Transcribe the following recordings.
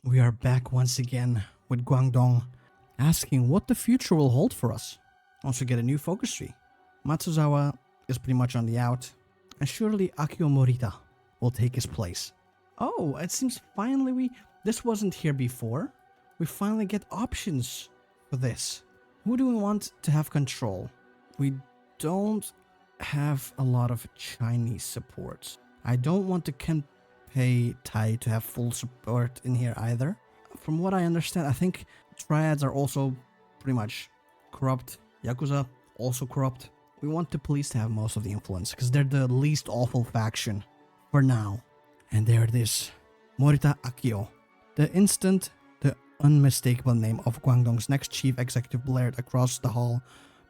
We are back once again with Guangdong, asking what the future will hold for us. Also get a new focus tree. Matsuzawa is pretty much on the out, and surely Akio Morita will take his place. Oh, it seems finally this wasn't here before. We finally get options for this. Who do we want to have control? We don't have a lot of Chinese support. I don't want the Kenpei Tai to have full support in here either. From what I understand, I think triads are also pretty much corrupt. Yakuza also corrupt. We want the police to have most of the influence because they're the least awful faction for now. And there it is, Morita Akio. The instant the unmistakable name of Guangdong's next chief executive blared across the hall,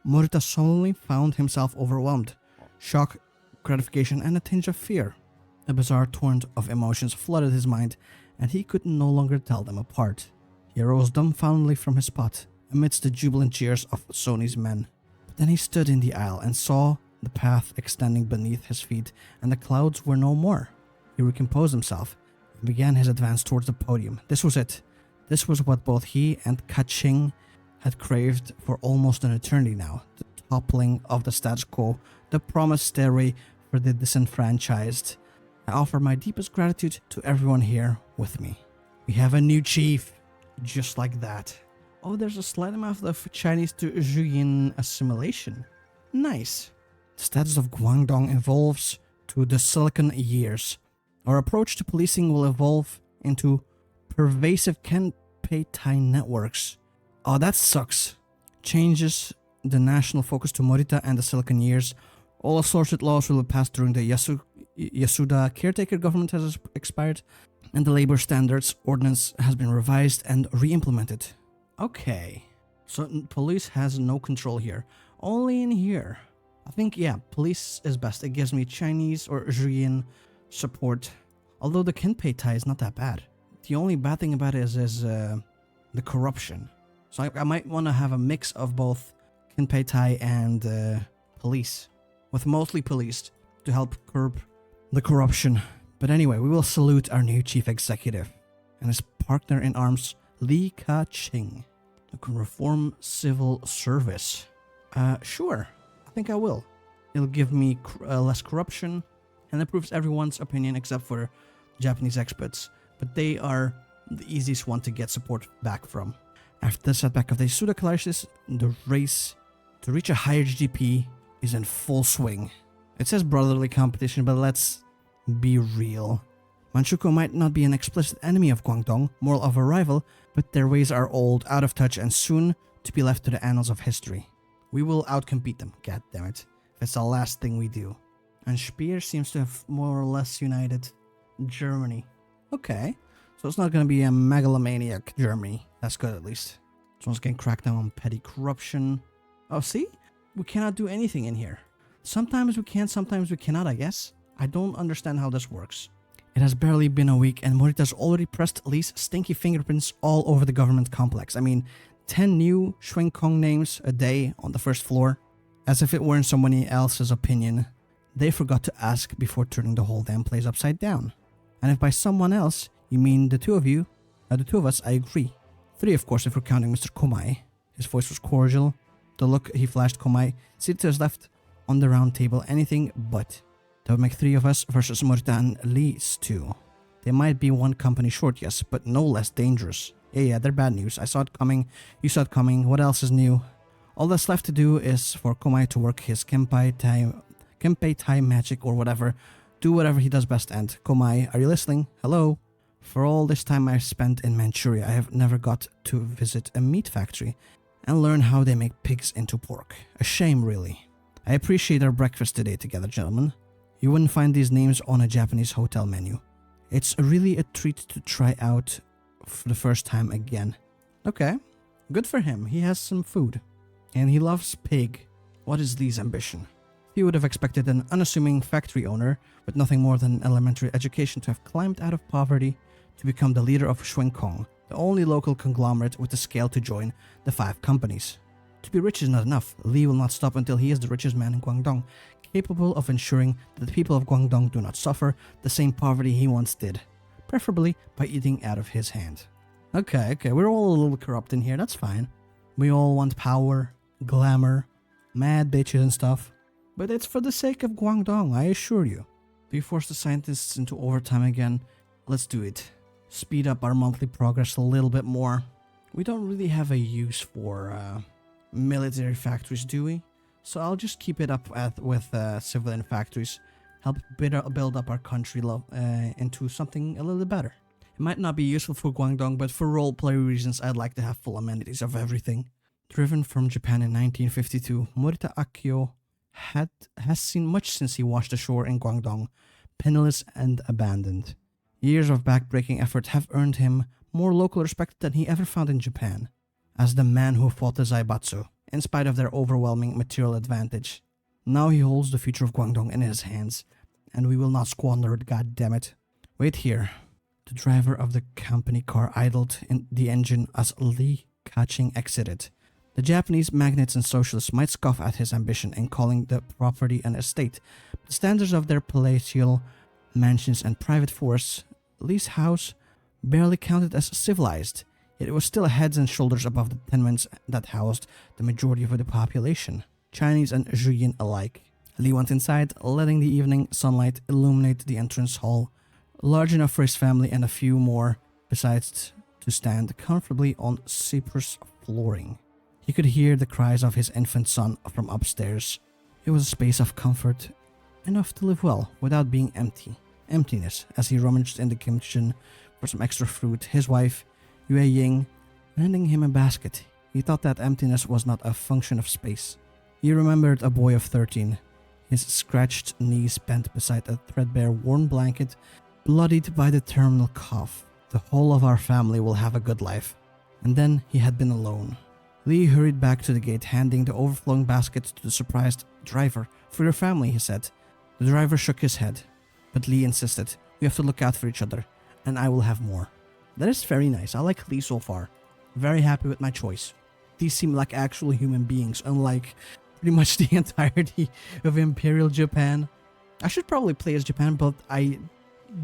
Morita suddenly found himself overwhelmed. Shock, gratification, and a tinge of fear. A bizarre torrent of emotions flooded his mind, and he could no longer tell them apart. He arose dumbfoundedly from his spot, amidst the jubilant cheers of Sony's men. But then he stood in the aisle and saw the path extending beneath his feet, and the clouds were no more. He recomposed himself and began his advance towards the podium. This was it. This was what both he and Kaching had craved for almost an eternity now. The toppling of the status quo, the promised stairway for the disenfranchised. I offer my deepest gratitude to everyone here with me. We have a new chief. Just like that. Oh, there's a slight amount of Chinese to Juyin assimilation. Nice. The status of Guangdong evolves to the Silicon Years. Our approach to policing will evolve into pervasive Kenpei Tai networks. Oh, that sucks. Changes the national focus to Morita and the Silicon Years. All assorted laws will be passed during the Yasuda caretaker government has expired, and the labor standards ordinance has been revised and re-implemented. Okay. So police has no control here. Only in here. I think, yeah, police is best. It gives me Chinese or Juyin support. Although the Kenpei Tai is not that bad. The only bad thing about it is the corruption. So I might want to have a mix of both Kenpei Tai and police. With mostly police to help curb the corruption. But anyway, we will salute our new chief executive and his partner in arms, Li Ka-ching, who can reform civil service. Sure, I think I will. It'll give me less corruption and improves everyone's opinion except for Japanese experts, but they are the easiest one to get support back from. After the setback of the Yasuda crisis, the race to reach a higher GDP is in full swing. It says brotherly competition, but let's be real. Manchukuo might not be an explicit enemy of Guangdong, more of a rival, but their ways are old, out of touch, and soon to be left to the annals of history. We will outcompete them, goddammit, if it's the last thing we do. And Speer seems to have more or less united Germany. Okay, so it's not going to be a megalomaniac Germany. That's good at least. Someone's getting cracked down on petty corruption. Oh, see? We cannot do anything in here. Sometimes we can, sometimes we cannot, I guess. I don't understand how this works. It has barely been a week and Morita's already pressed Lee's stinky fingerprints all over the government complex. I mean, 10 new Shui Kong names a day on the first floor. As if it weren't somebody else's opinion. They forgot to ask before turning the whole damn place upside down. And if by someone else, you mean the two of us, I agree. 3 of course if we're counting Mr. Komai. His voice was cordial. The look he flashed Komai, seated to his left on the round table, anything but. That would make 3 of us versus Morita and Lee's 2. They might be one company short, yes, but no less dangerous. Yeah, they're bad news. I saw it coming. You saw it coming. What else is new? All that's left to do is for Komai to work his Kenpei Tai magic or whatever. Do whatever he does best, and Komai, are you listening? Hello? For all this time I've spent in Manchuria, I have never got to visit a meat factory and learn how they make pigs into pork. A shame, really. I appreciate our breakfast today together, gentlemen. You wouldn't find these names on a Japanese hotel menu. It's really a treat to try out for the first time again. Okay, good for him. He has some food. And he loves pig. What is Lee's ambition? He would have expected an unassuming factory owner with nothing more than elementary education to have climbed out of poverty to become the leader of Shui Kong, the only local conglomerate with the scale to join the 5 companies. To be rich is not enough. Lee will not stop until he is the richest man in Guangdong, capable of ensuring that the people of Guangdong do not suffer the same poverty he once did, preferably by eating out of his hand. Okay, we're all a little corrupt in here, that's fine. We all want power, glamour, mad bitches and stuff. But it's for the sake of Guangdong, I assure you. We force the scientists into overtime again. Let's do it. Speed up our monthly progress a little bit more. We don't really have a use for military factories, do we? So I'll just keep it up with civilian factories. Help build up our country into something a little better. It might not be useful for Guangdong, but for roleplay reasons, I'd like to have full amenities of everything. Driven from Japan in 1952, Morita Akio has seen much since he washed ashore in Guangdong, penniless and abandoned. Years of backbreaking effort have earned him more local respect than he ever found in Japan, as the man who fought the Zaibatsu, in spite of their overwhelming material advantage. Now he holds the future of Guangdong in his hands, and we will not squander it, goddammit. Wait here. The driver of the company car idled in the engine as Li Ka-ching exited. The Japanese magnates and socialists might scoff at his ambition in calling the property an estate. The standards of their palatial mansions and private forests, Li's house barely counted as civilized, yet it was still heads and shoulders above the tenements that housed the majority of the population, Chinese and Juyin alike. Li went inside, letting the evening sunlight illuminate the entrance hall, large enough for his family and a few more besides to stand comfortably on cypress flooring. He could hear the cries of his infant son from upstairs. It was a space of comfort, enough to live well without being emptiness. As he rummaged in the kitchen for some extra fruit, his wife, Yue Ying, handing him a basket. He thought that emptiness was not a function of space. He remembered a boy of 13, his scratched knees bent beside a threadbare worn blanket, bloodied by the terminal cough. The whole of our family will have a good life. And then he had been alone. Li hurried back to the gate, handing the overflowing basket to the surprised driver. For your family, he said. The driver shook his head, but Li insisted. We have to look out for each other, and I will have more. That is very nice. I like Li so far. Very happy with my choice. These seem like actual human beings, unlike pretty much the entirety of Imperial Japan. I should probably play as Japan, but I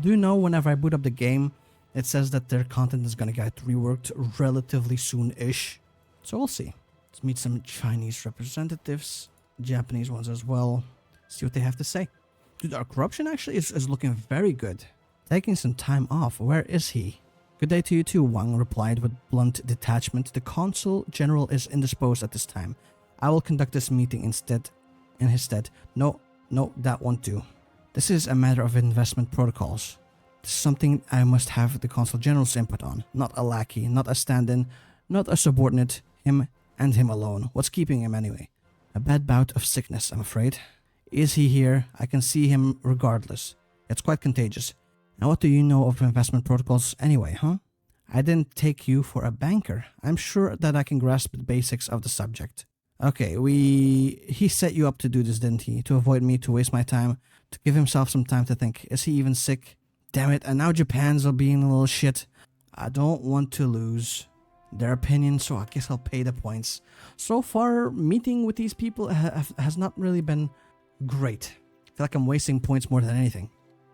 do know whenever I boot up the game, it says that their content is going to get reworked relatively soon-ish. So we'll see. Let's meet some Chinese representatives, Japanese ones as well. See what they have to say. Dude, our corruption actually is looking very good. Taking some time off. Where is he? Good day to you too, Wang replied with blunt detachment. The consul general is indisposed at this time. I will conduct this meeting in his stead. No, that won't do. This is a matter of investment protocols. This is something I must have the consul general's input on. Not a lackey, not a stand-in, not a subordinate. Him and him alone. What's keeping him anyway? A bad bout of sickness, I'm afraid. Is he here? I can see him regardless. It's quite contagious. Now what do you know of investment protocols anyway, huh? I didn't take you for a banker. I'm sure that I can grasp the basics of the subject. Okay, he set you up to do this, didn't he? To avoid me, to waste my time, to give himself some time to think. Is he even sick? Damn it, and now Japan's being a little shit. I don't want to lose their opinion, so I guess I'll pay the points. So far, meeting with these people has not really been great. I feel like I'm wasting points more than anything.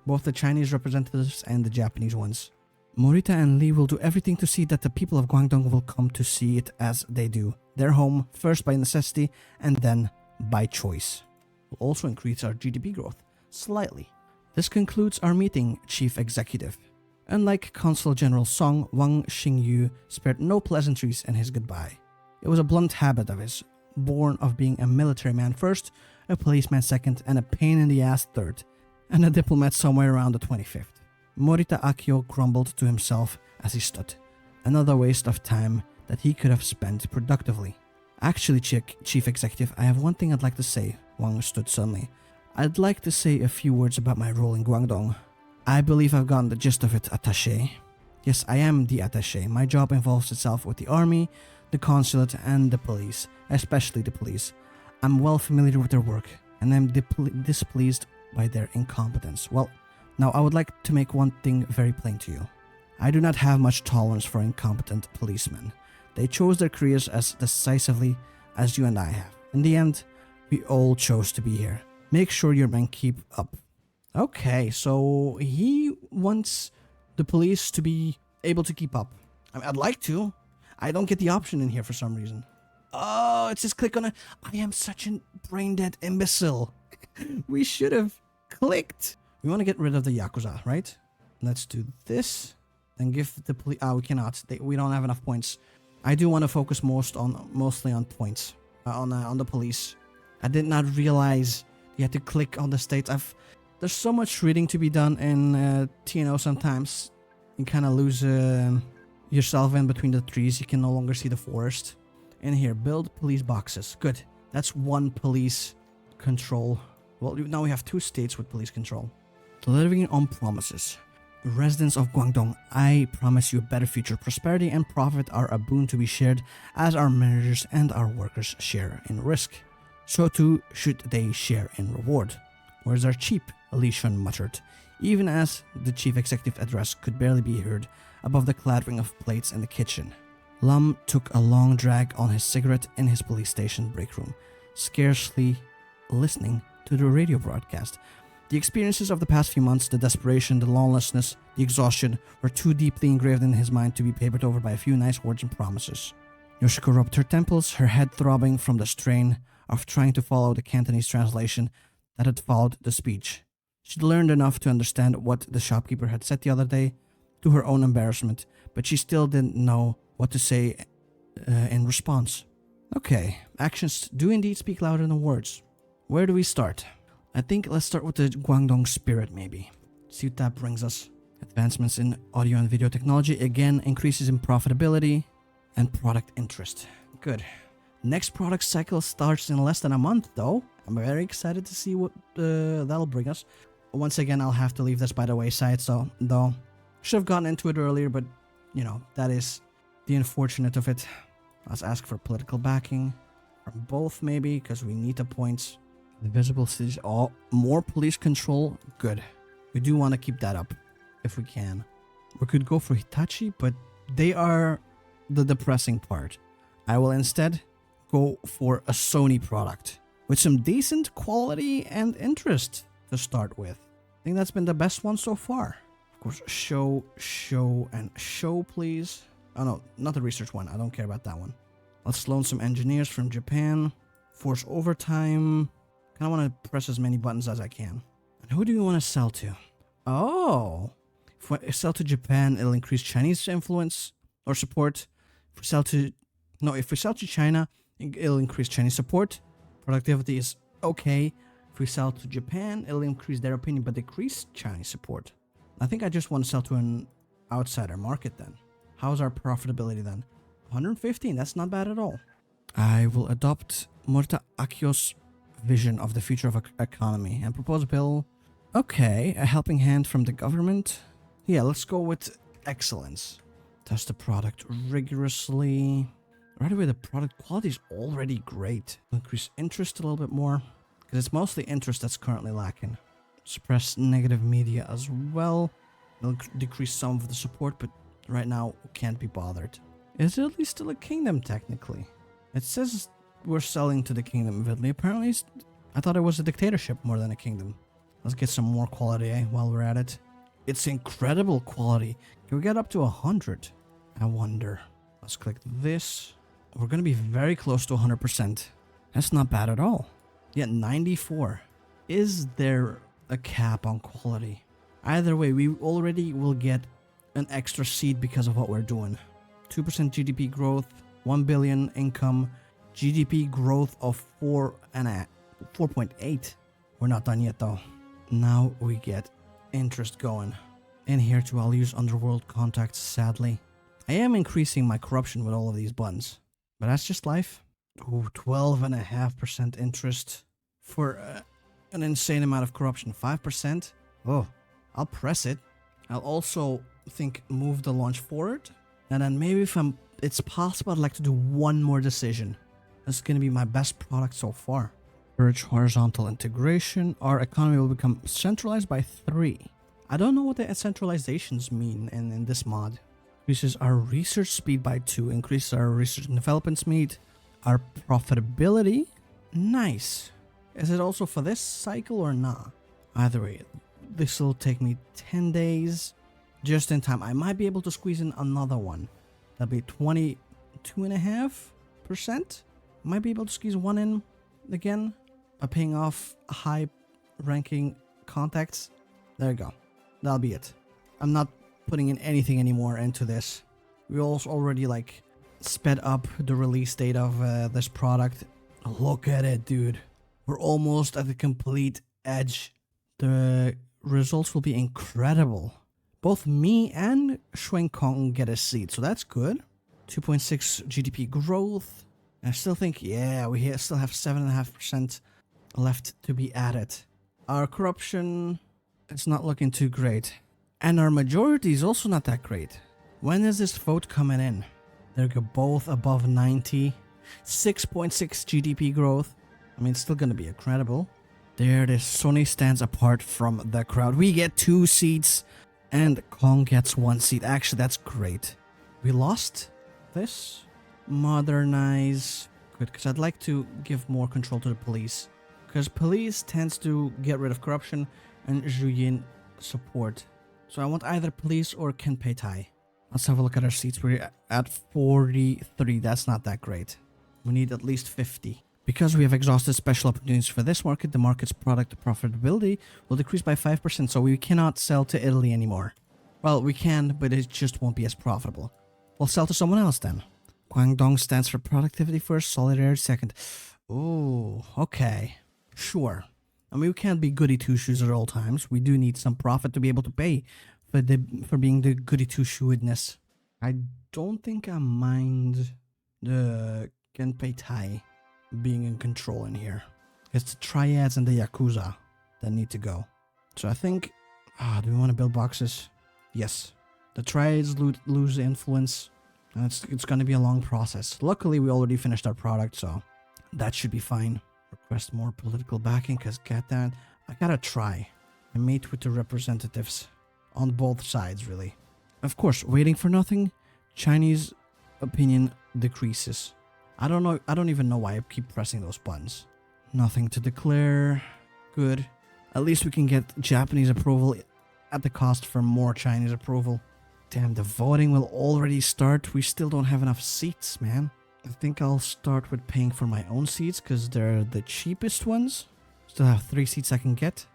Both the Chinese representatives and the Japanese ones. Morita and Li will do everything to see that the people of Guangdong will come to see it as they do. Their home, first by necessity and then by choice. Will also increase our GDP growth slightly. This concludes our meeting, Chief Executive. Unlike Consul General Song, Wang Xingyu spared no pleasantries in his goodbye. It was a blunt habit of his, born of being a military man first, a policeman second, and a pain in the ass third, and a diplomat somewhere around the 25th. Morita Akio grumbled to himself as he stood. Another waste of time that he could have spent productively. Actually, Chief Executive, I have one thing I'd like to say. Wang stood suddenly. I'd like to say a few words about my role in Guangdong. I believe I've gotten the gist of it, attaché. Yes, I am the attaché. My job involves itself with the army, the consulate, and the police, especially the police. I'm well familiar with their work, and I'm displeased by their incompetence. Well, now I would like to make one thing very plain to you. I do not have much tolerance for incompetent policemen. They chose their careers as decisively as you and I have. In the end, we all chose to be here. Make sure your men keep up. Okay, so he wants the police to be able to keep up. I mean, I'd like to. I don't get the option in here for some reason. Oh, it says click on it. I am such a brain dead imbecile. We should have clicked. We want to get rid of the Yakuza, right? Let's do this. Then give the police... we cannot. We don't have enough points. I do want to focus mostly on points. On the police. I did not realize you had to click on the states. There's so much reading to be done in TNO sometimes. You kind of lose yourself in between the trees. You can no longer see the forest. In here, build police boxes. Good. That's one police control. Well, now we have 2 states with police control. Living on promises. Residents of Guangdong, I promise you a better future. Prosperity and profit are a boon to be shared as our managers and our workers share in risk. So too should they share in reward. Words are cheap, Li Shun muttered, even as the chief executive address could barely be heard above the clattering of plates in the kitchen. Lam took a long drag on his cigarette in his police station break room, scarcely listening to the radio broadcast. The experiences of the past few months, the desperation, the lawlessness, the exhaustion, were too deeply engraved in his mind to be papered over by a few nice words and promises. Yoshiko rubbed her temples, her head throbbing from the strain of trying to follow the Cantonese translation that had followed the speech. She'd learned enough to understand what the shopkeeper had said the other day, to her own embarrassment, but she still didn't know what to say in response. Okay, actions do indeed speak louder than words. Where do we start? I think let's start with the Guangdong spirit, maybe. See what that brings us. Advancements in audio and video technology, again, increases in profitability and product interest. Good. Next product cycle starts in less than a month, though. I'm very excited to see what that'll bring us. Once again, I'll have to leave this by the wayside, so, though, should have gotten into it earlier, but, you know, that is the unfortunate of it. Let's ask for political backing from both, maybe, because we need the points. The visible cities, more police control, good. We do want to keep that up, if we can. We could go for Hitachi, but they are the depressing part. I will instead go for a Sony product with some decent quality and interest to start with. I think that's been the best one so far. Of course, show, and show, please. Oh no, not the research one. I don't care about that one. Let's loan some engineers from Japan. Force overtime. Kind of want to press as many buttons as I can. And who do we want to sell to? Oh, if we sell to Japan, it'll increase Chinese influence or support. If we sell to China, it'll increase Chinese support. Productivity is okay. If we sell to Japan, it'll increase their opinion but decrease Chinese support. I think I just want to sell to an outsider market then. How's our profitability then? 115, that's not bad at all. I will adopt Morita Akio's vision of the future of economy and propose a bill. Okay, a helping hand from the government. Yeah, let's go with excellence. Test the product rigorously. Right away, the product quality is already great. Increase interest a little bit more, because it's mostly interest that's currently lacking. Suppress negative media as well. It'll decrease some of the support, but right now can't be bothered. Is it at least still a kingdom technically? It says we're selling to the kingdom of Italy. Apparently, I thought it was a dictatorship more than a kingdom. Let's get some more quality, while we're at it. It's incredible quality. Can we get up to 100? I wonder. Let's click this. We're going to be very close to 100%. That's not bad at all. Yeah, 94. Is there a cap on quality? Either way, we already will get an extra seed because of what we're doing. 2% GDP growth, 1 billion income, GDP growth of 4.8. We're not done yet though. Now we get interest going. In here too, I'll use underworld contacts, sadly. I am increasing my corruption with all of these buttons, but that's just life. Ooh, 12.5% interest for an insane amount of corruption. 5%. Oh, I'll press it. I'll also think move the launch forward. And then maybe if it's possible, I'd like to do one more decision. That's going to be my best product so far. Urge horizontal integration. Our economy will become centralized by 3. I don't know what the centralizations mean in this mod. Increases our research speed by 2. Increases our research and development speed. Our profitability. Nice. Is it also for this cycle or not? Either way, this will take me 10 days. Just in time. I might be able to squeeze in another one. That'll be 22.5%. Might be able to squeeze one in again by paying off high ranking contacts. There you go. That'll be it. I'm not putting in anything anymore into this. We also already like sped up the release date of this product. Look at it, dude. We're almost at the complete edge. The results will be incredible. Both me and Kong get a seat, so that's good. 2.6 GDP growth. I still think, yeah, we still have 7.5% left to be added. Our corruption is not looking too great. And our majority is also not that great. When is this vote coming in? They're both above 90. 6.6 GDP growth. I mean, it's still going to be incredible. There it is. Sony stands apart from the crowd. We get 2 seats and Kong gets 1 seat. Actually, that's great. We lost this. Modernize. Good, because I'd like to give more control to the police. Because police tends to get rid of corruption and Zhuyin support. So I want either police or Kenpei Tai. Let's have a look at our seats. We're at 43. That's not that great. We need at least 50. Because we have exhausted special opportunities for this market, the market's product profitability will decrease by 5%, so we cannot sell to Italy anymore. Well, we can, but it just won't be as profitable. We'll sell to someone else then. Guangdong stands for productivity first, solidarity second. Oh, okay. Sure. I mean, we can't be goody two-shoes at all times. We do need some profit to be able to pay for being the goody two-shoedness. I don't think I mind the Kenpei Tai being in control in here. It's the triads and the yakuza that need to go. So I think, do we want to build boxes? Yes. The triads lose influence, and it's going to be a long process. Luckily, we already finished our product, so that should be fine. Request more political backing, because goddamn, I gotta try and meet with the representatives on both sides, really. Of course, waiting for nothing, Chinese opinion decreases. I don't even know why I keep pressing those buttons. Nothing to declare. Good. At least we can get Japanese approval at the cost for more Chinese approval. Damn, the voting will already start. We still don't have enough seats, man. I think I'll start with paying for my own seats because they're the cheapest ones. Still have 3 seats I can get.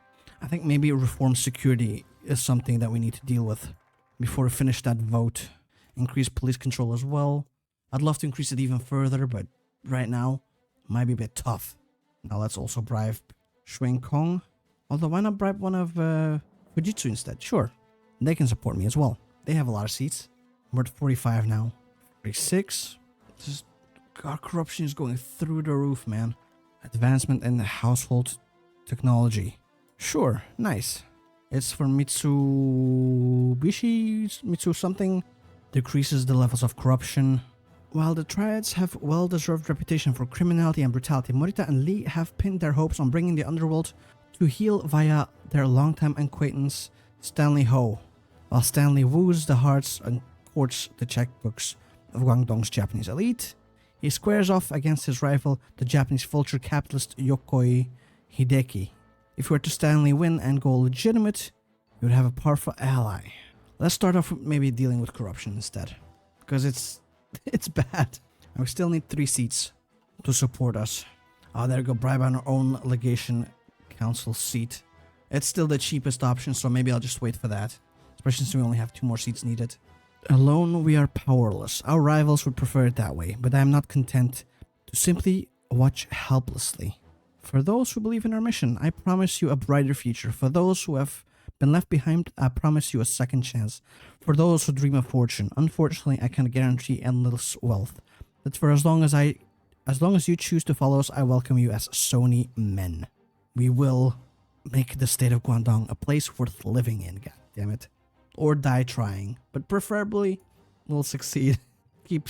I think maybe reform security is something that we need to deal with before we finish that vote. Increase police control as well. I'd love to increase it even further, but right now might be a bit tough. Now let's also bribe Kong. Although why not bribe one of Fujitsu instead? Sure, they can support me as well. They have a lot of seats. We're at 45 now. 46. Our corruption is going through the roof, man. Advancement in household technology. Sure, nice. It's for Mitsu something. Decreases the levels of corruption. While the triads have well-deserved reputation for criminality and brutality, Morita and Lee have pinned their hopes on bringing the underworld to heel via their longtime acquaintance, Stanley Ho. While Stanley woos the hearts and courts the checkbooks of Guangdong's Japanese elite, he squares off against his rival, the Japanese vulture capitalist Yokoi Hideki. If we were to Stanley win and go legitimate, we would have a powerful ally. Let's start off with maybe dealing with corruption instead, because it's bad. And we still need 3 seats to support us. There we go, bribe on our own legation council seat. It's still the cheapest option, so maybe I'll just wait for that, especially since we only have 2 more seats needed. Alone, we are powerless. Our rivals would prefer it that way, but I am not content to simply watch helplessly. For those who believe in our mission, I promise you a brighter future. For those who have been left behind, I promise you a second chance. For those who dream of fortune, unfortunately, I can't guarantee endless wealth. But for as long as you choose to follow us, I welcome you as Sony men. We will make the state of Guangdong a place worth living in, god damn it. Or die trying, but preferably we'll succeed. Keep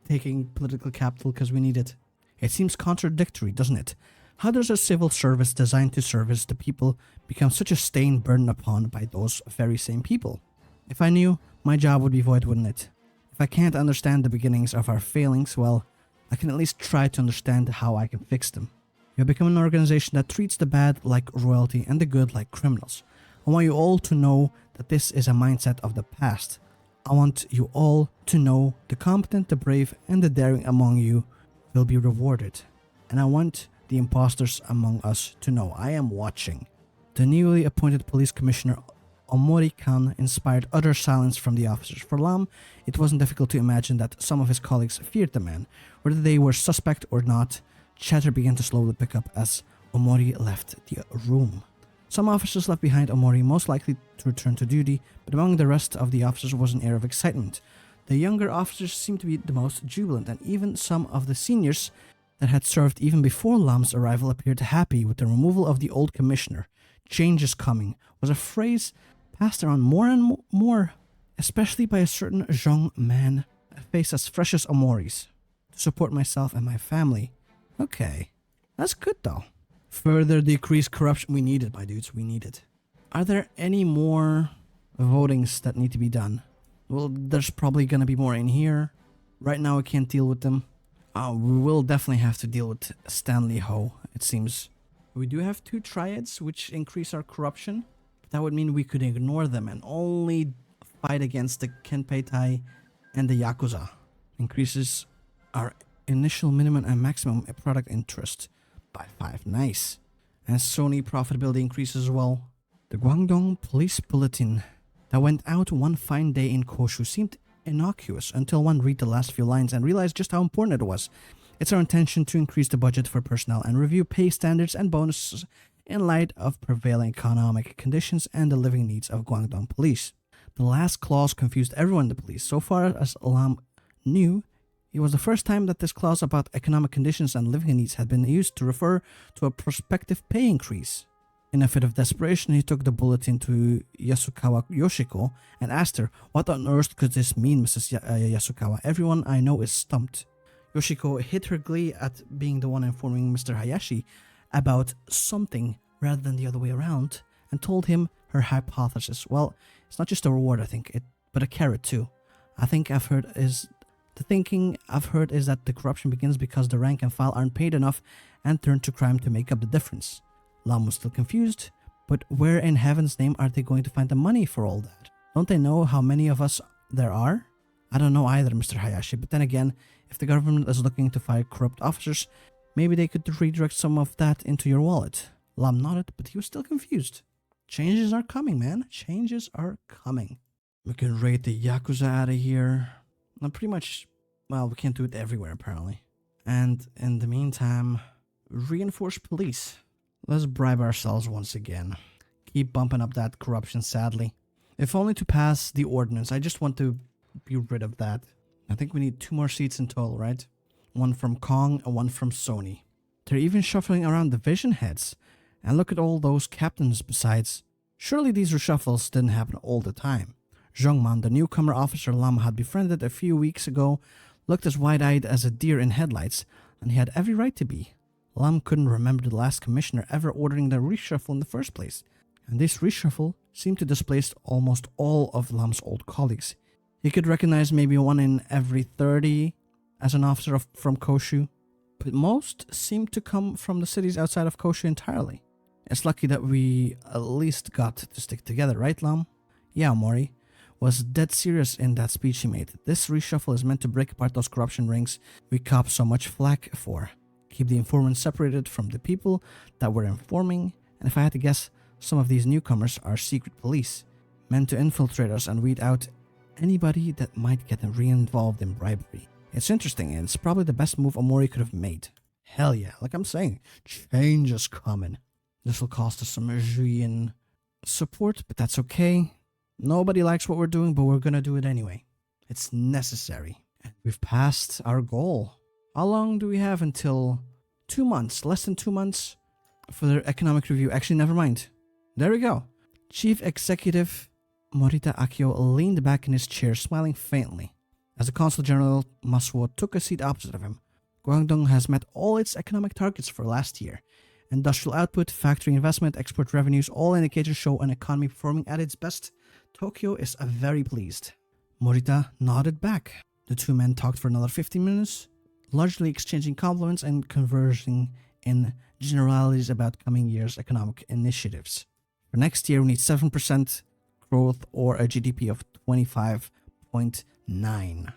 taking political capital because we need it. It seems contradictory, doesn't it? How does a civil service designed to service the people become such a stain burdened upon by those very same people? If I knew, my job would be void, wouldn't it? If I can't understand the beginnings of our failings, well, I can at least try to understand how I can fix them. You have become an organization that treats the bad like royalty and the good like criminals. I want you all to know that this is a mindset of the past. I want you all to know the competent, the brave, and the daring among you will be rewarded. And I want the imposters among us to know I am watching. The newly appointed police commissioner Omori Khan inspired utter silence from the officers. For Lam, it wasn't difficult to imagine that some of his colleagues feared the man. Whether they were suspect or not, chatter began to slowly pick up as Omori left the room. Some officers left behind Omori, most likely to return to duty, but among the rest of the officers was an air of excitement. The younger officers seemed to be the most jubilant, and even some of the seniors that had served even before Lam's arrival appeared happy with the removal of the old commissioner. Change is coming was a phrase passed around more and more, especially by a certain young man, a face as fresh as Omori's, to support myself and my family. Okay, that's good though. Further decrease corruption. We need it, my dudes, we need it. Are there any more votings that need to be done? Well, there's probably gonna be more in here. Right now I can't deal with them. We will definitely have to deal with Stanley Ho, it seems. We do have 2 triads which increase our corruption. That would mean we could ignore them and only fight against the Kenpeitai and the Yakuza. Increases our initial minimum and maximum product interest by 5. Nice. And Sony profitability increases as well. The Guangdong police bulletin that went out one fine day in Koshu seemed innocuous until one read the last few lines and realized just how important it was. It's our intention to increase the budget for personnel and review pay standards and bonuses in light of prevailing economic conditions and the living needs of Guangdong police. The last clause confused everyone in the police. So far as Lam knew, it was the first time that this clause about economic conditions and living needs had been used to refer to a prospective pay increase. In a fit of desperation, he took the bulletin to Yasukawa Yoshiko and asked her, "What on earth could this mean, Mrs. Yasukawa? Everyone I know is stumped." Yoshiko hid her glee at being the one informing Mr. Hayashi about something rather than the other way around, and told him her hypothesis. Well, it's not just a reward, I think, but a carrot too. The thinking I've heard is that the corruption begins because the rank and file aren't paid enough and turn to crime to make up the difference. Lam was still confused, but where in heaven's name are they going to find the money for all that? Don't they know how many of us there are? I don't know either, Mr. Hayashi, but then again, if the government is looking to fire corrupt officers, maybe they could redirect some of that into your wallet. Lam nodded, but he was still confused. Changes are coming, man. Changes are coming. We can raid the Yakuza out of here. Not pretty much, well, we can't do it everywhere, apparently. And in the meantime, reinforce police. Let's bribe ourselves once again. Keep bumping up that corruption, sadly. If only to pass the ordinance. I just want to be rid of that. I think we need 2 more seats in total, right? 1 from Kong and 1 from Sony. They're even shuffling around division heads. And look at all those captains besides. Surely these reshuffles didn't happen all the time. Zhongman, the newcomer officer Lam had befriended a few weeks ago, looked as wide-eyed as a deer in headlights, and he had every right to be. Lam couldn't remember the last commissioner ever ordering the reshuffle in the first place, and this reshuffle seemed to displace almost all of Lam's old colleagues. He could recognize maybe 1 in every 30 as an officer from Koshu, but most seemed to come from the cities outside of Koshu entirely. It's lucky that we at least got to stick together, right, Lam? Yeah, Mori was dead serious in that speech he made. This reshuffle is meant to break apart those corruption rings we cop so much flack for. Keep the informants separated from the people that we're informing, and if I had to guess, some of these newcomers are secret police, meant to infiltrate us and weed out anybody that might get re-involved in bribery. It's interesting, and it's probably the best move Omori could have made. Hell yeah, like I'm saying, change is coming. This will cost us some Juyin support, but that's okay. Nobody likes what we're doing, but we're gonna do it anyway. It's necessary. We've passed our goal. How long do we have until 2 months? Less than 2 months for the economic review. Actually, never mind. There we go. Chief Executive Morita Akio leaned back in his chair, smiling faintly, as the Consul General Masuo took a seat opposite of him. Guangdong has met all its economic targets for last year. Industrial output, factory investment, export revenues, all indicators show an economy performing at its best. Tokyo is very pleased. Morita nodded back. The 2 men talked for another 15 minutes, largely exchanging compliments and conversing in generalities about coming year's economic initiatives. For next year, we need 7% growth or a GDP of 8.9.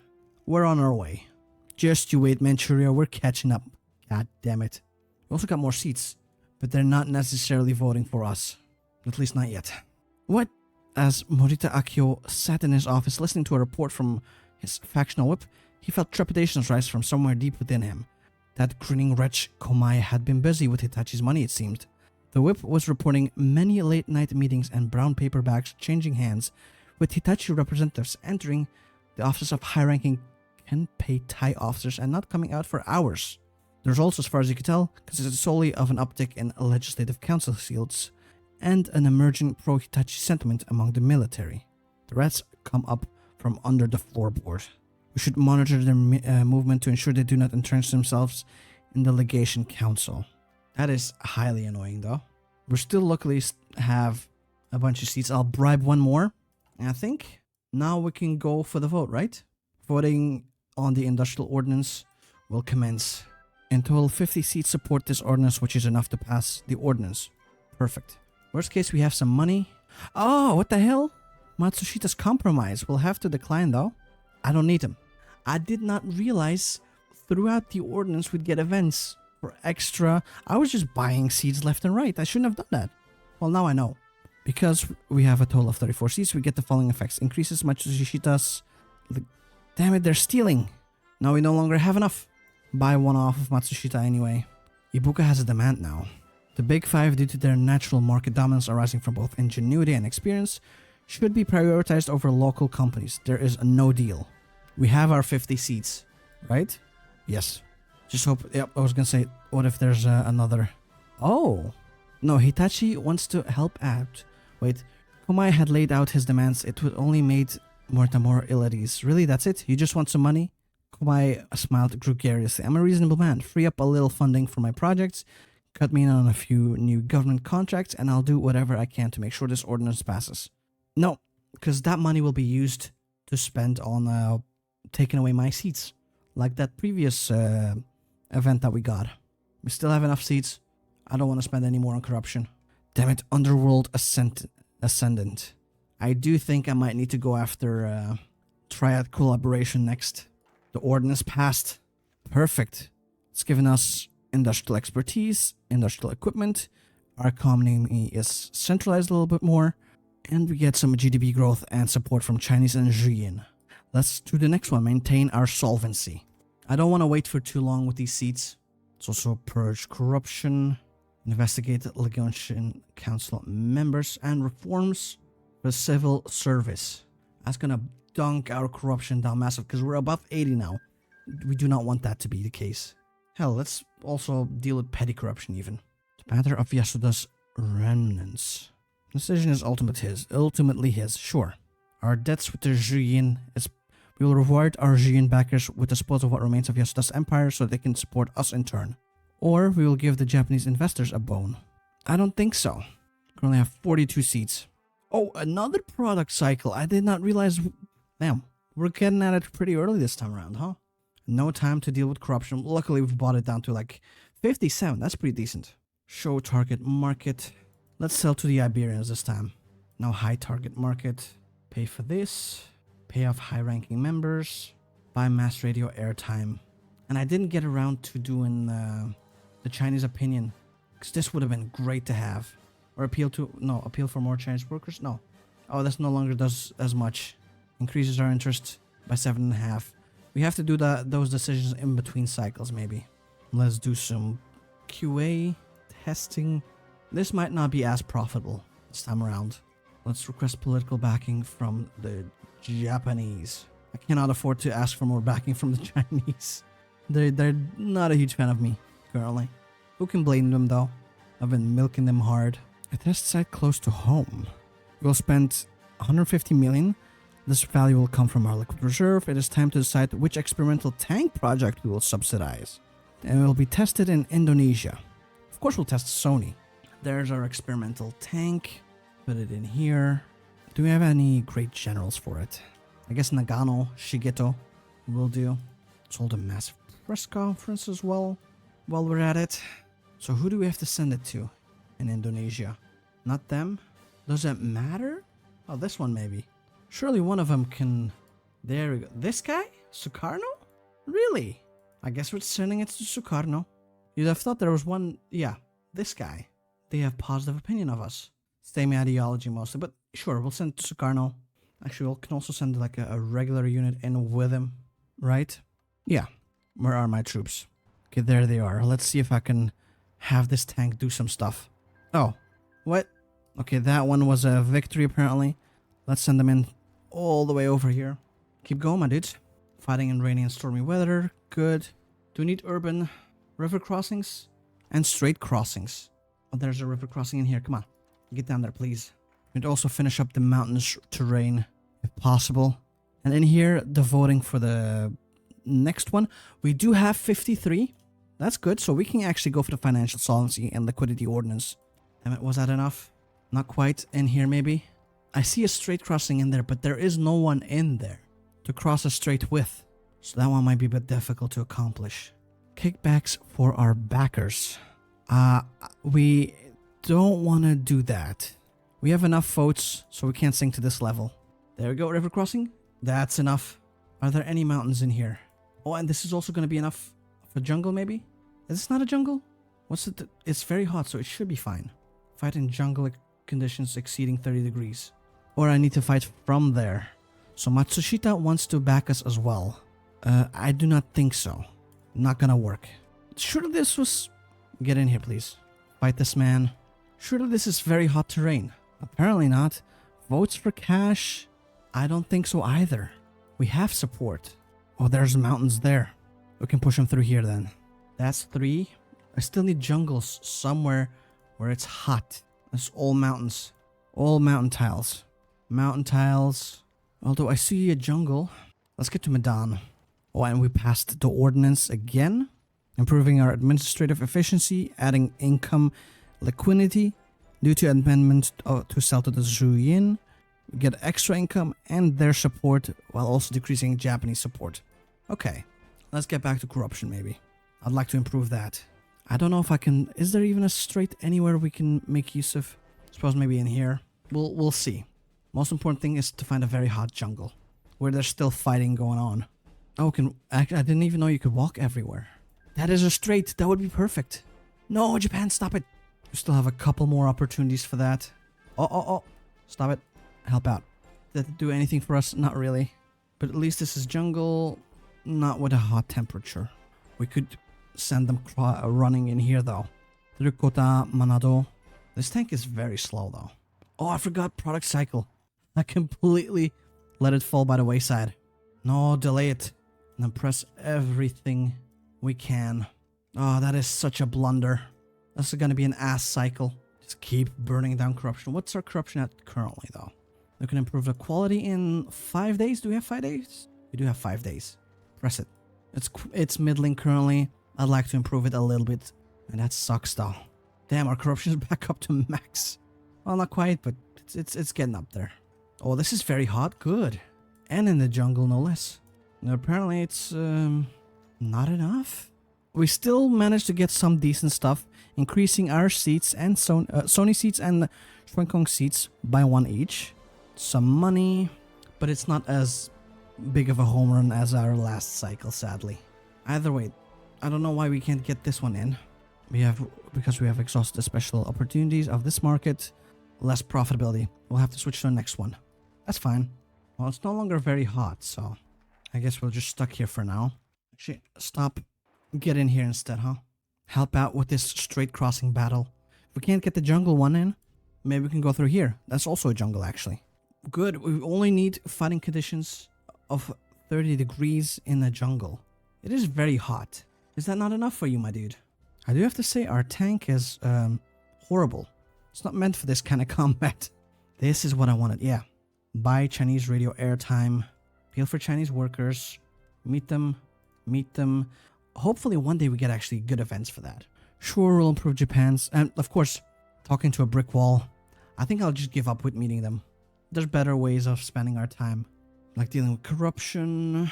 We're on our way. Just you wait, Manchuria, we're catching up. God damn it. We also got more seats, but they're not necessarily voting for us. At least not yet. What? As Morita Akio sat in his office listening to a report from his factional whip, he felt trepidations rise from somewhere deep within him. That grinning wretch Komai had been busy with Hitachi's money, it seemed. The whip was reporting many late-night meetings and brown paper bags changing hands, with Hitachi representatives entering the offices of high-ranking Kenpei Tai officers and not coming out for hours. The results, as far as you could tell, consisted solely of an uptick in legislative council seats and an emerging pro-Hitachi sentiment among the military. The rats come up from under the floorboard. We should monitor their movement to ensure they do not entrench themselves in the legation council. That is highly annoying, though. We still luckily have a bunch of seats. I'll bribe one more. And I think now we can go for the vote, right? Voting on the industrial ordinance will commence. In total, 50 seats support this ordinance, which is enough to pass the ordinance. Perfect. Worst case, we have some money. Oh, what the hell? Matsushita's compromise. We'll have to decline, though. I don't need him. I did not realize throughout the ordinance we'd get events for extra. I was just buying seats left and right. I shouldn't have done that. Well, now I know. Because we have a total of 34 seats, we get the following effects. Increases Matsushita's... Damn it, they're stealing. Now we no longer have enough. Buy one off of Matsushita anyway. Ibuka has a demand now. The big five, due to their natural market dominance arising from both ingenuity and experience, should be prioritized over local companies. There is no deal. We have our 50 seats, right? Yes. Just hope... Yep, I was gonna say, what if there's another... Oh! No, Hitachi wants to help out. Wait, Komai had laid out his demands. It would only made Morita more ill at ease. Really, that's it? You just want some money? Komai smiled gregariously. I'm a reasonable man. Free up a little funding for my projects, cut me in on a few new government contracts, and I'll do whatever I can to make sure this ordinance passes. No, because that money will be used to spend on taking away my seats. Like that previous event that we got. We still have enough seats. I don't want to spend any more on corruption. Damn it, Underworld Ascendant. I do think I might need to go after Triad Collaboration next. The ordinance passed. Perfect. It's given us industrial expertise, industrial equipment. Our economy is centralized a little bit more. And we get some GDP growth and support from Chinese and Zhuyin. Let's do the next one. Maintain our solvency. I don't want to wait for too long with these seats. Let's also purge corruption. Investigate legation council members and reforms for civil service. That's going to dunk our corruption down massive because we're above 80 now. We do not want that to be the case. Hell, let's also deal with petty corruption even. The matter of Yasuda's remnants. Decision is ultimately his, sure. Our debts with the Zhuyin is... We will reward our Zhuyin backers with the spoils of what remains of Yasuda's empire so they can support us in turn. Or we will give the Japanese investors a bone. I don't think so. Currently have 42 seats. Oh, another product cycle. I did not realize... Damn, we're getting at it pretty early this time around, huh? No time to deal with corruption. Luckily, we've brought it down to like 57. That's pretty decent. Show target market. Let's sell to the Iberians this time. Now high target market. Pay for this. Pay off high-ranking members. Buy mass radio airtime. And I didn't get around to doing the Chinese opinion. Because this would have been great to have. Or appeal for more Chinese workers? No. Oh, this no longer does as much. Increases our interest by 7.5. We have to do those decisions in between cycles, maybe. Let's do some QA testing. This might not be as profitable this time around. Let's request political backing from the Japanese. I cannot afford to ask for more backing from the Chinese. They're not a huge fan of me, currently. Who can blame them, though? I've been milking them hard. A test site close to home. We'll spend 150 million. This value will come from our liquid reserve. It is time to decide which experimental tank project we will subsidize. And it will be tested in Indonesia. Of course, we'll test Sony. There's our experimental tank. Put it in here. Do we have any great generals for it? I guess Nagano, Shigeto will do. Let's hold a massive press conference as well while we're at it. So who do we have to send it to in Indonesia? Not them? Does it matter? Oh, this one maybe. Surely one of them can There we go. This guy? Sukarno? Really? I guess we're sending it to Sukarno. You'd have thought there was one... Yeah, this guy. They have positive opinion of us. Same ideology mostly, but sure, we'll send it to Sukarno. Actually, we can also send like a regular unit in with him, right? Yeah. Where are my troops? Okay, there they are. Let's see if I can have this tank do some stuff. Oh, what? Okay, that one was a victory apparently. Let's send them in all the way over here. Keep going, my dudes. Fighting in rainy and stormy weather. Good. Do we need urban river crossings? And straight crossings. Oh, there's a river crossing in here. Come on. Get down there, please. We'd also finish up the mountainous terrain, if possible. And in here, the voting for the next one. We do have 53. That's good. So we can actually go for the financial solvency and liquidity ordinance. Damn it, was that enough? Not quite. In here, maybe. I see a straight crossing in there, but there is no one in there to cross a strait with. So that one might be a bit difficult to accomplish. Kickbacks for our backers. We don't want to do that. We have enough votes, so we can't sink to this level. There we go, river crossing. That's enough. Are there any mountains in here? Oh, and this is also going to be enough for jungle, maybe? Is this not a jungle? What's it? It's very hot, so it should be fine. Fight in jungle conditions exceeding 30 degrees. Or I need to fight from there. So Matsushita wants to back us as well. I do not think so. Not gonna work. Surely this was... Get in here, please. Fight this man. Surely this is very hot terrain. Apparently not. Votes for cash? I don't think so either. We have support. Oh, there's mountains there. We can push them through here then. That's 3. I still need jungles somewhere where it's hot. That's all mountains. All mountain tiles. Mountain tiles... Although I see a jungle. Let's get to Medan. Oh, and we passed the ordinance again. Improving our administrative efficiency. Adding income liquidity. Due to amendment to sell to the Zhuyin. We get extra income and their support. While also decreasing Japanese support. Okay. Let's get back to corruption maybe. I'd like to improve that. I don't know if I can... Is there even a strait anywhere we can make use of? I suppose maybe in here. We'll see. Most important thing is to find a very hot jungle where there's still fighting going on. Oh, I didn't even know you could walk everywhere. That is a strait. That would be perfect. No, Japan, stop it. We still have a couple more opportunities for that. Oh. Stop it. Help out. Did it do anything for us? Not really. But at least this is jungle. Not with a hot temperature. We could send them running in here though. Trikota Manado. This tank is very slow though. Oh, I forgot product cycle. I completely let it fall by the wayside. No, delay it. And then press everything we can. Oh, that is such a blunder. This is going to be an ass cycle. Just keep burning down corruption. What's our corruption at currently, though? We can improve the quality in 5 days. Do we have 5 days? We do have 5 days. Press it. It's middling currently. I'd like to improve it a little bit. And that sucks, though. Damn, our corruption is back up to max. Well, not quite, but it's getting up there. Oh, this is very hot. Good. And in the jungle, no less. Now, apparently, it's not enough. We still managed to get some decent stuff, increasing our seats and Sony seats and Schwenkong seats by 1 each. Some money, but it's not as big of a home run as our last cycle, sadly. Either way, I don't know why we can't get this one in. Because we have exhausted the special opportunities of this market. Less profitability. We'll have to switch to the next one. That's fine. Well, it's no longer very hot, so I guess we're just stuck here for now. Actually, stop. Get in here instead, huh? Help out with this straight crossing battle. If we can't get the jungle one in, maybe we can go through here. That's also a jungle, actually. Good. We only need fighting conditions of 30 degrees in the jungle. It is very hot. Is that not enough for you, my dude? I do have to say our tank is horrible. It's not meant for this kind of combat. This is what I wanted. Yeah. Buy Chinese radio airtime. Appeal for Chinese workers. Meet them. Hopefully one day we get actually good events for that. Sure, we'll improve Japan's. And of course, talking to a brick wall. I think I'll just give up with meeting them. There's better ways of spending our time. Like dealing with corruption,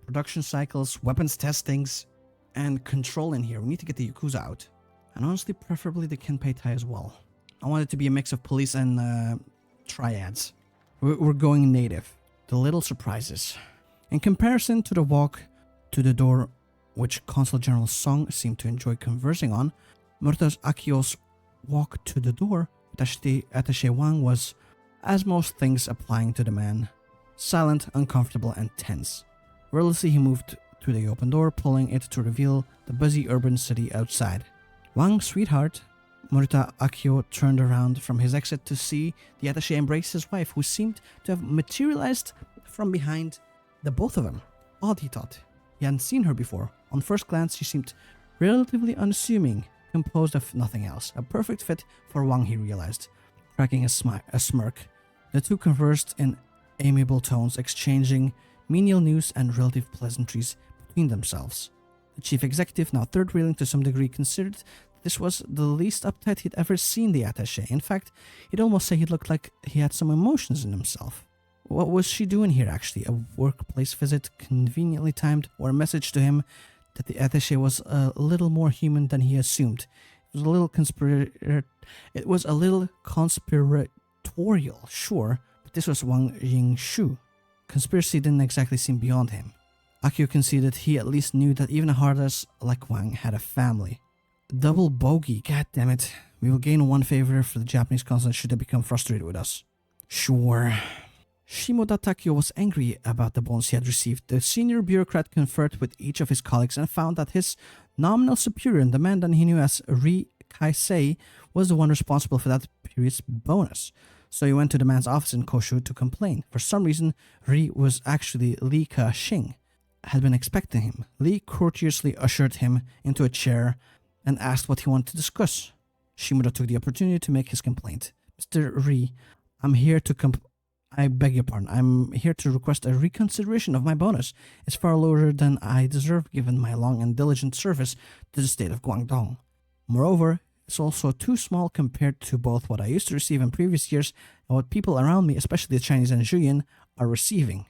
production cycles, weapons testings, and control in here. We need to get the Yakuza out. And honestly, preferably the Kenpei-tai as well. I want it to be a mix of police and triads. We're going native. The little surprises. In comparison to the walk to the door, which Consul General Song seemed to enjoy conversing on, Murta's Akio's walk to the door with Attaché Wang was, as most things applying to the man, silent, uncomfortable, and tense. Wordlessly, he moved to the open door, pulling it to reveal the busy urban city outside. Wang, sweetheart. Murta Akio turned around from his exit to see the attaché embrace his wife, who seemed to have materialized from behind the both of them. Odd, he thought. He hadn't seen her before. On first glance, she seemed relatively unassuming, composed of nothing else. A perfect fit for Wang, he realized, cracking a smirk. The two conversed in amiable tones, exchanging menial news and relative pleasantries between themselves. The chief executive, now third-railing to some degree, considered this was the least uptight he'd ever seen the attaché. In fact, he'd almost say he looked like he had some emotions in himself. What was she doing here, actually? A workplace visit, conveniently timed, or a message to him that the attaché was a little more human than he assumed? It was a little conspiratorial, sure, but this was Wang Yingshu. Conspiracy didn't exactly seem beyond him. Akio conceded he at least knew that even a hard-ass like Wang had a family. Double bogey, goddammit. We will gain one favor for the Japanese consulate should they become frustrated with us. Sure. Shimoda Takio was angry about the bonus he had received. The senior bureaucrat conferred with each of his colleagues and found that his nominal superior, and the man that he knew as Ri Kaisei, was the one responsible for that period's bonus. So he went to the man's office in Koshu to complain. For some reason, Ri was actually Li Ka-shing, had been expecting him. Li courteously ushered him into a chair and asked what he wanted to discuss. Shimoda took the opportunity to make his complaint. Mr. Ri, I beg your pardon. I'm here to request a reconsideration of my bonus. It's far lower than I deserve given my long and diligent service to the state of Guangdong. Moreover, it's also too small compared to both what I used to receive in previous years and what people around me, especially the Chinese and Julian, are receiving.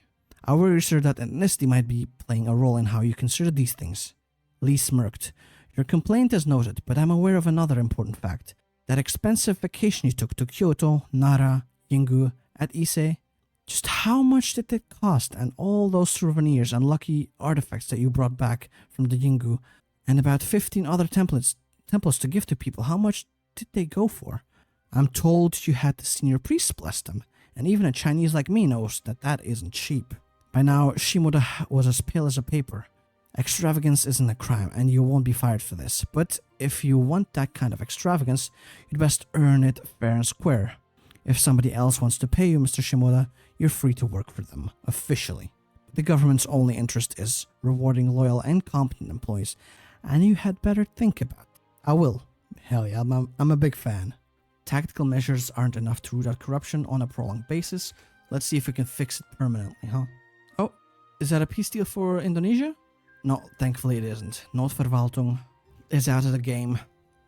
I worry, sir, that ethnicity might be playing a role in how you consider these things. Li smirked. Your complaint is noted, but I'm aware of another important fact. That expensive vacation you took to Kyoto, Nara, Yingu, at Ise, just how much did it cost? And all those souvenirs and lucky artifacts that you brought back from the Yingu, and about 15 other temples to give to people, how much did they go for? I'm told you had the senior priests bless them, and even a Chinese like me knows that that isn't cheap. By now, Shimoda was as pale as a paper. Extravagance isn't a crime, and you won't be fired for this. But if you want that kind of extravagance, you'd best earn it fair and square. If somebody else wants to pay you, Mr. Shimoda, you're free to work for them, officially. The government's only interest is rewarding loyal and competent employees, and you had better think about it. I will. Hell yeah, I'm a big fan. Tactical measures aren't enough to root out corruption on a prolonged basis. Let's see if we can fix it permanently, huh? Oh, is that a peace deal for Indonesia? No, thankfully it isn't. Noodverwaltung is out of the game.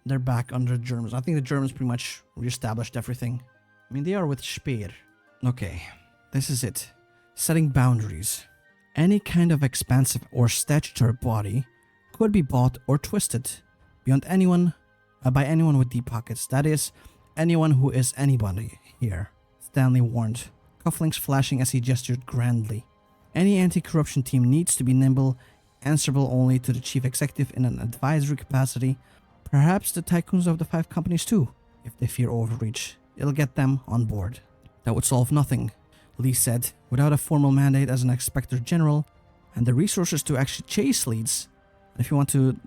They're back under the Germans. I think the Germans pretty much reestablished everything. I mean, they are with Speer. Okay, this is it. Setting boundaries. Any kind of expansive or statutory body could be bought or twisted beyond by anyone with deep pockets. That is, anyone who is anybody here. Stanley warned, cufflinks flashing as he gestured grandly. Any anti-corruption team needs to be nimble, answerable only to the chief executive in an advisory capacity. Perhaps the tycoons of the 5 companies too, if they fear overreach. It'll get them on board. That would solve nothing, Lee said. Without a formal mandate as an inspector general and the resources to actually chase leads, if you want to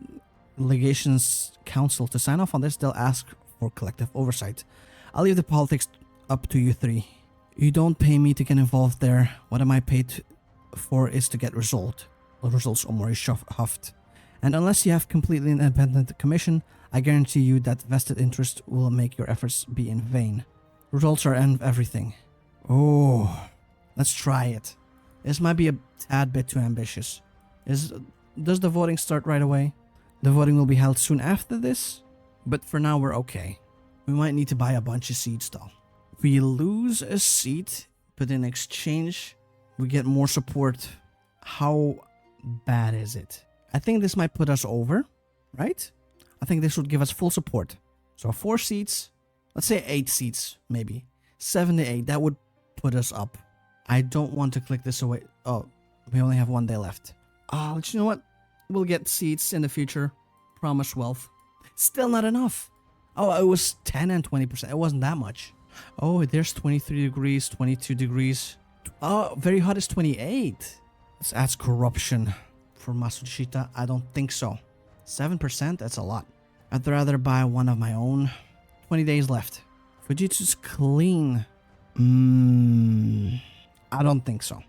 legations council to sign off on this, they'll ask for collective oversight. I'll leave the politics up to you 3. You don't pay me to get involved there. What am I paid for is to get results, Omori huffed. And unless you have completely independent commission, I guarantee you that vested interest will make your efforts be in vain. Results are everything. Oh, let's try it. This might be a tad bit too ambitious. Does the voting start right away? The voting will be held soon after this, but for now we're okay. We might need to buy a bunch of seats though. We lose a seat, but in exchange, we get more support. How bad is it? I think this might put us over, right? I think this would give us full support. So 4 seats, let's say 8 seats, maybe. 7 to 8, that would put us up. I don't want to click this away. Oh, We only have 1 day left. But you know what? We'll get seats in the future. Promise wealth. Still not enough. Oh, it was 10 and 20%. It wasn't that much. Oh, there's 23 degrees, 22 degrees. Oh, very hot is 28. This adds corruption. For Matsushita, I don't think so. 7%? That's a lot. I'd rather buy one of my own. 20 days left. Fujitsu's clean. I don't think so.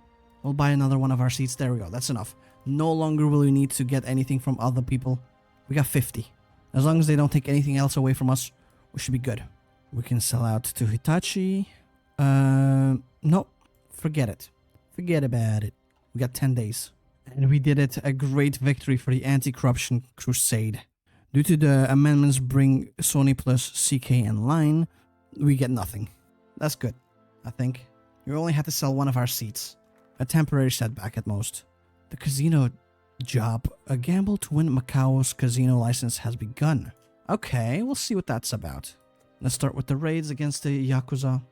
We'll buy another one of our seats. There we go. That's enough. No longer will we need to get anything from other people. We got 50. As long as they don't take anything else away from us, we should be good. We can sell out to Hitachi. Nope. Forget it. Forget about it. We got 10 days. And we did it. A great victory for the anti-corruption crusade. Due to the amendments bring Sony plus CK in line, we get nothing. That's good, I think. We only had to sell one of our seats. A temporary setback at most. The casino job. A gamble to win Macau's casino license has begun. Okay, we'll see what that's about. Let's start with the raids against the Yakuza.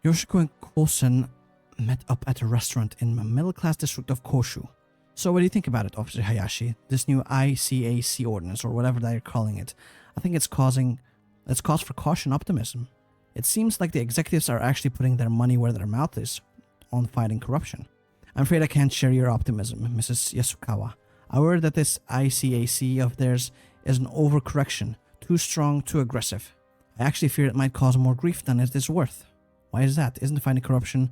Yoshiko and Kosen met up at a restaurant in the middle-class district of Koshu. So what do you think about it, Officer Hayashi? This new ICAC ordinance, or whatever they're calling it. I think it's cause for caution optimism. It seems like the executives are actually putting their money where their mouth is on fighting corruption. I'm afraid I can't share your optimism, Mrs. Yasukawa. I worry that this ICAC of theirs is an overcorrection, too strong, too aggressive. I actually fear it might cause more grief than it is worth. Why is that? Isn't fighting corruption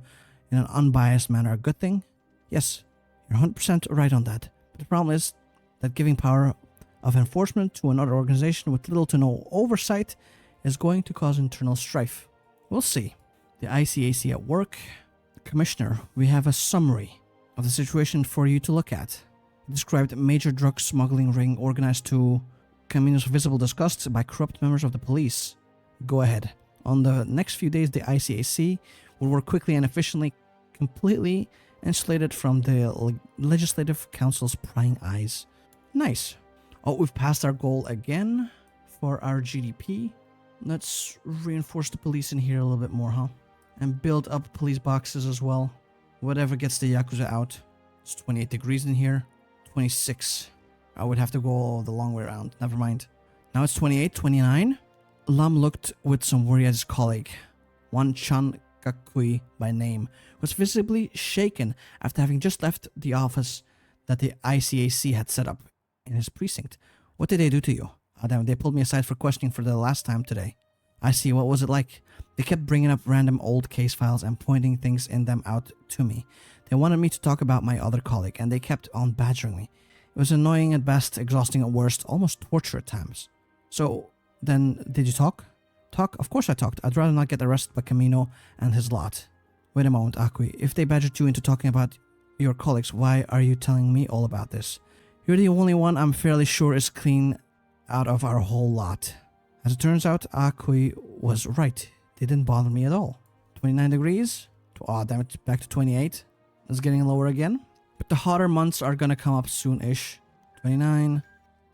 in an unbiased manner a good thing? Yes, you're 100% right on that. But the problem is that giving power of enforcement to another organization with little to no oversight is going to cause internal strife. We'll see. The ICAC at work. Commissioner, we have a summary of the situation for you to look at. It described a major drug smuggling ring organized to Camino's visible disgust by corrupt members of the police. Go ahead. On the next few days, the ICAC will work quickly and efficiently, completely insulated from the Legislative Council's prying eyes. Nice. Oh, we've passed our goal again for our GDP. Let's reinforce the police in here a little bit more, huh? And build up police boxes as well. Whatever gets the Yakuza out. It's 28 degrees in here. 26. I would have to go the long way around. Never mind. Now it's 28, 29. Lam looked with some worry at his colleague. Wan Chan Kakui by name was visibly shaken after having just left the office that the ICAC had set up in his precinct. What did they do to you? Damn, they pulled me aside for questioning for the last time today. I see. What was it like? They kept bringing up random old case files and pointing things in them out to me. They wanted me to talk about my other colleague, and they kept on badgering me. It was annoying at best, exhausting at worst, almost torture at times. So, then, did you talk? Talk? Of course I talked. I'd rather not get arrested by Camino and his lot. Wait a moment, Akui. If they badgered you into talking about your colleagues, why are you telling me all about this? You're the only one I'm fairly sure is clean out of our whole lot. As it turns out, Akui was right. They didn't bother me at all. 29 degrees? Oh, damn it. Back to 28. It's getting lower again. But the hotter months are gonna come up soon-ish. 29.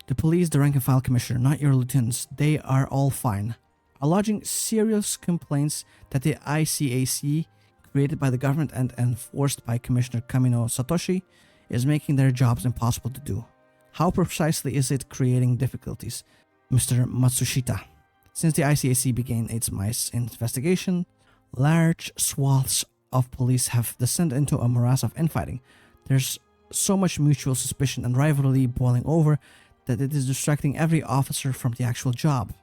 The police, the rank and file commissioner, not your lieutenants, they are all fine. Are lodging serious complaints that the ICAC, created by the government and enforced by Commissioner Kamino Satoshi, is making their jobs impossible to do. How precisely is it creating difficulties, Mr. Matsushita? Since the ICAC began its mice investigation, large swaths of police have descended into a morass of infighting. There's so much mutual suspicion and rivalry boiling over that it is distracting every officer from the actual job.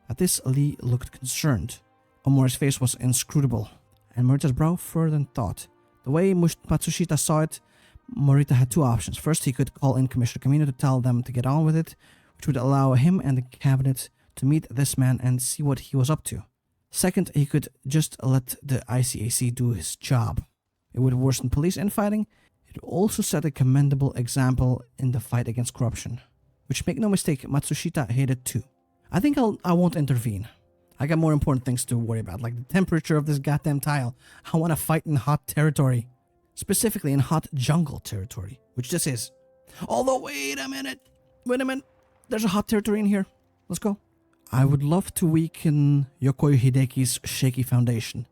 At this, Lee looked concerned. Omori's face was inscrutable, and Morita's brow furrowed in thought. The way Matsushita saw it, Morita had two options. First, he could call in Commissioner Camino to tell them to get on with it, which would allow him and the cabinet to meet this man and see what he was up to. Second, he could just let the ICAC do his job. It would worsen police infighting. It would also set a commendable example in the fight against corruption, which, make no mistake, Matsushita hated too. I think I won't intervene. I got more important things to worry about, like the temperature of this goddamn tile. I want to fight in hot territory. Specifically in hot jungle territory, which this is. Although, wait a minute. There's a hot territory in here. Let's go. I would love to weaken Yokoi Hideki's shaky foundation.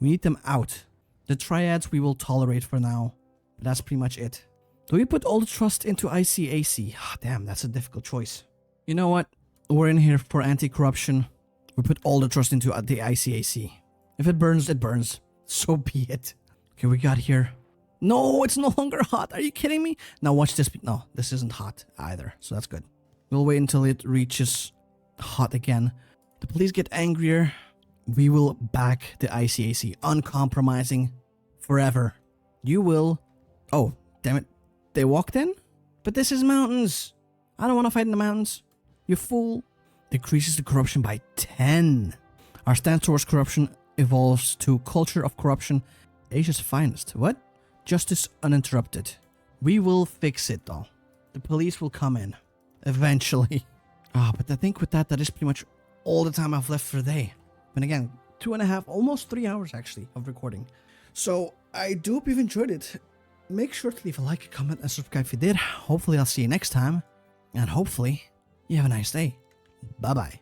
We need them out. The triads we will tolerate for now, but that's pretty much it. Do we put all the trust into ICAC? Damn, that's a difficult choice. You know what? We're in here for anti-corruption. We put all the trust into the ICAC. If it burns, it burns. So be it. Okay, we got here. No, it's no longer hot. Are you kidding me? Now watch this. No, this isn't hot either. So that's good. We'll wait until it reaches hot again. The police get angrier. We will back the ICAC. Uncompromising. Forever. You will... Oh, damn it. They walked in? But this is mountains. I don't want to fight in the mountains. You fool. Decreases the corruption by 10. Our stance towards corruption evolves to culture of corruption. Asia's finest. What? Justice uninterrupted. We will fix it though. The police will come in. Eventually. But I think with that is pretty much all the time I've left for the day. And again, 2.5, almost 3 hours actually of recording. So I do hope you've enjoyed it. Make sure to leave a like, comment, and subscribe if you did. Hopefully I'll see you next time. And hopefully you have a nice day. Bye-bye.